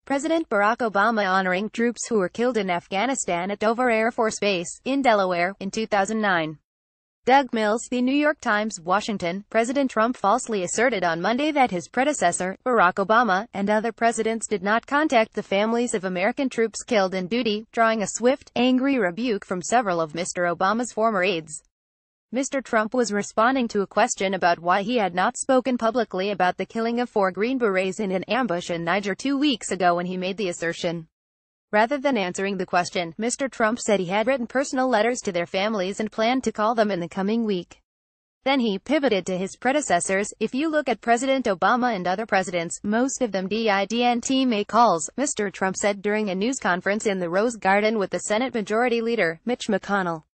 President Barack Obama honoring troops who were killed in Afghanistan at Dover Air Force Base, in Delaware, in 2009. Doug Mills, The New York Times, Washington. President Trump falsely asserted on Monday that his predecessor, Barack Obama, and other presidents did not contact the families of American troops killed in duty, drawing a swift, angry rebuke from several of Mr. Obama's former aides. Mr. Trump was responding to a question about why he had not spoken publicly about the killing of 4 Green Berets in an ambush in Niger 2 weeks ago when he made the assertion. Rather than answering the question, Mr. Trump said he had written personal letters to their families and planned to call them in the coming week. Then he pivoted to his predecessors. If you look at President Obama and other presidents, most of them didn't make calls, Mr. Trump said during a news conference in the Rose Garden with the Senate Majority Leader, Mitch McConnell.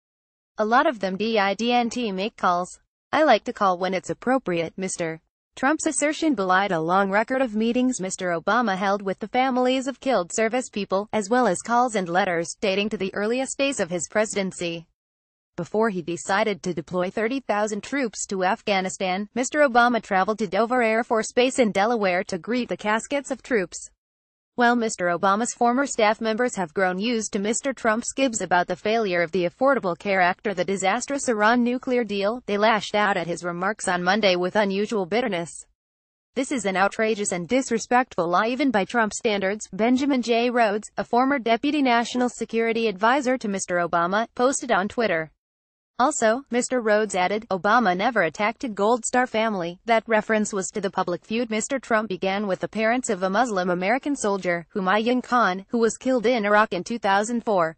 A lot of them didn't make calls. I like to call when it's appropriate, Mr. Trump's assertion belied a long record of meetings Mr. Obama held with the families of killed service people, as well as calls and letters, dating to the earliest days of his presidency. Before he decided to deploy 30,000 troops to Afghanistan, Mr. Obama traveled to Dover Air Force Base in Delaware to greet the caskets of troops. While Mr. Obama's former staff members have grown used to Mr. Trump's gibes about the failure of the Affordable Care Act or the disastrous Iran nuclear deal, they lashed out at his remarks on Monday with unusual bitterness. This is an outrageous and disrespectful lie even by Trump standards, Benjamin J. Rhodes, a former deputy national security advisor to Mr. Obama, posted on Twitter. Also, Mr. Rhodes added, Obama never attacked a Gold Star family. That reference was to the public feud Mr. Trump began with the parents of a Muslim American soldier, Humayun Khan, who was killed in Iraq in 2004.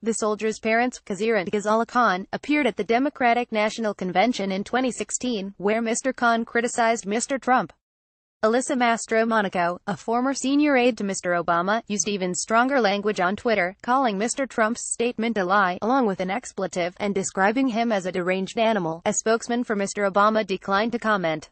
The soldier's parents, Khizr and Ghazala Khan, appeared at the Democratic National Convention in 2016, where Mr. Khan criticized Mr. Trump. Alyssa Mastro Monaco, a former senior aide to Mr. Obama, used even stronger language on Twitter, calling Mr. Trump's statement a lie, along with an expletive, and describing him as a deranged animal. A spokesman for Mr. Obama declined to comment.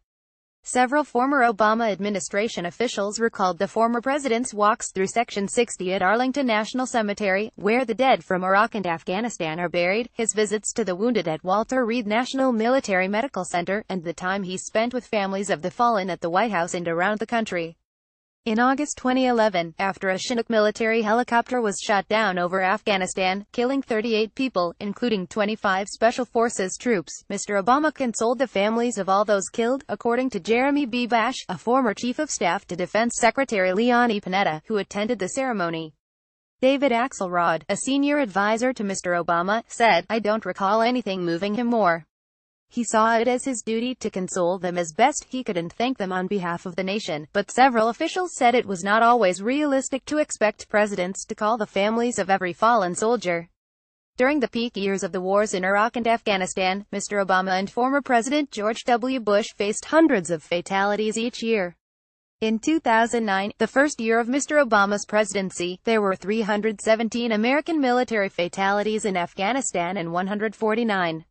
Several former Obama administration officials recalled the former president's walks through Section 60 at Arlington National Cemetery, where the dead from Iraq and Afghanistan are buried, his visits to the wounded at Walter Reed National Military Medical Center, and the time he spent with families of the fallen at the White House and around the country. In August 2011, after a Chinook military helicopter was shot down over Afghanistan, killing 38 people, including 25 Special Forces troops, Mr. Obama consoled the families of all those killed, according to Jeremy B. Bash, a former chief of staff to Defense Secretary Leonie Panetta, who attended the ceremony. David Axelrod, a senior advisor to Mr. Obama, said, I don't recall anything moving him more. He saw it as his duty to console them as best he could and thank them on behalf of the nation, but several officials said it was not always realistic to expect presidents to call the families of every fallen soldier. During the peak years of the wars in Iraq and Afghanistan, Mr. Obama and former President George W. Bush faced hundreds of fatalities each year. In 2009, the first year of Mr. Obama's presidency, there were 317 American military fatalities in Afghanistan and 149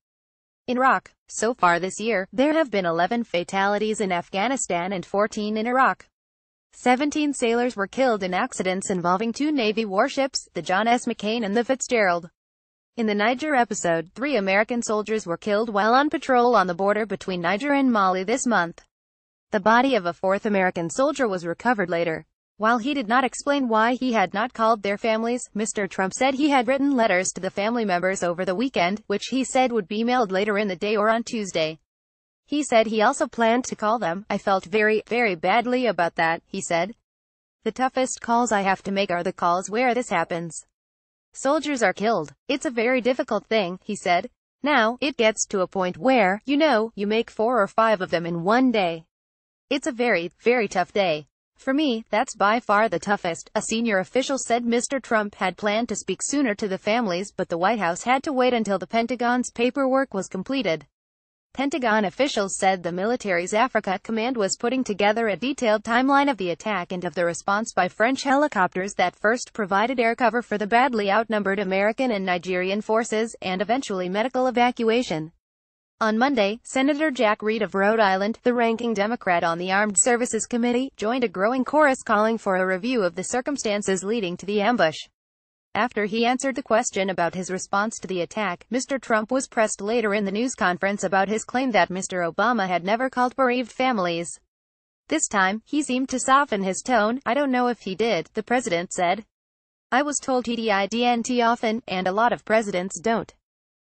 in Iraq. So far this year, there have been 11 fatalities in Afghanistan and 14 in Iraq. 17 sailors were killed in accidents involving 2 Navy warships, the John S. McCain and the Fitzgerald. In the Niger episode, 3 American soldiers were killed while on patrol on the border between Niger and Mali this month. The body of a 4th American soldier was recovered later. While he did not explain why he had not called their families, Mr. Trump said he had written letters to the family members over the weekend, which he said would be mailed later in the day or on Tuesday. He said he also planned to call them. I felt very, very badly about that, he said. The toughest calls I have to make are the calls where this happens. Soldiers are killed. It's a very difficult thing, he said. Now, it gets to a point where, you make 4 or 5 of them in one day. It's a very, very tough day. For me, that's by far the toughest, a senior official said. Mr. Trump had planned to speak sooner to the families, but the White House had to wait until the Pentagon's paperwork was completed. Pentagon officials said the military's Africa command was putting together a detailed timeline of the attack and of the response by French helicopters that first provided air cover for the badly outnumbered American and Nigerian forces, and eventually medical evacuation. On Monday, Senator Jack Reed of Rhode Island, the ranking Democrat on the Armed Services Committee, joined a growing chorus calling for a review of the circumstances leading to the ambush. After he answered the question about his response to the attack, Mr. Trump was pressed later in the news conference about his claim that Mr. Obama had never called bereaved families. This time, he seemed to soften his tone. "I don't know if he did," the president said. "I was told he didn't often, and a lot of presidents don't.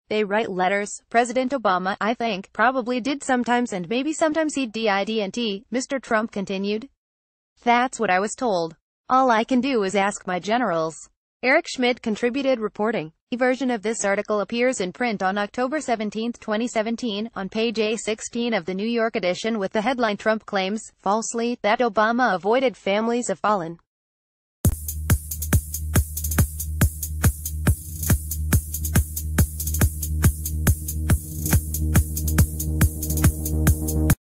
They write letters. President Obama, I think, probably did sometimes, and maybe sometimes he didn't," Mr. Trump continued. "That's what I was told. All I can do is ask my generals." Eric Schmidt contributed reporting. A version of this article appears in print on October 17, 2017, on page A16 of the New York edition with the headline "Trump claims, falsely, that Obama avoided families of fallen."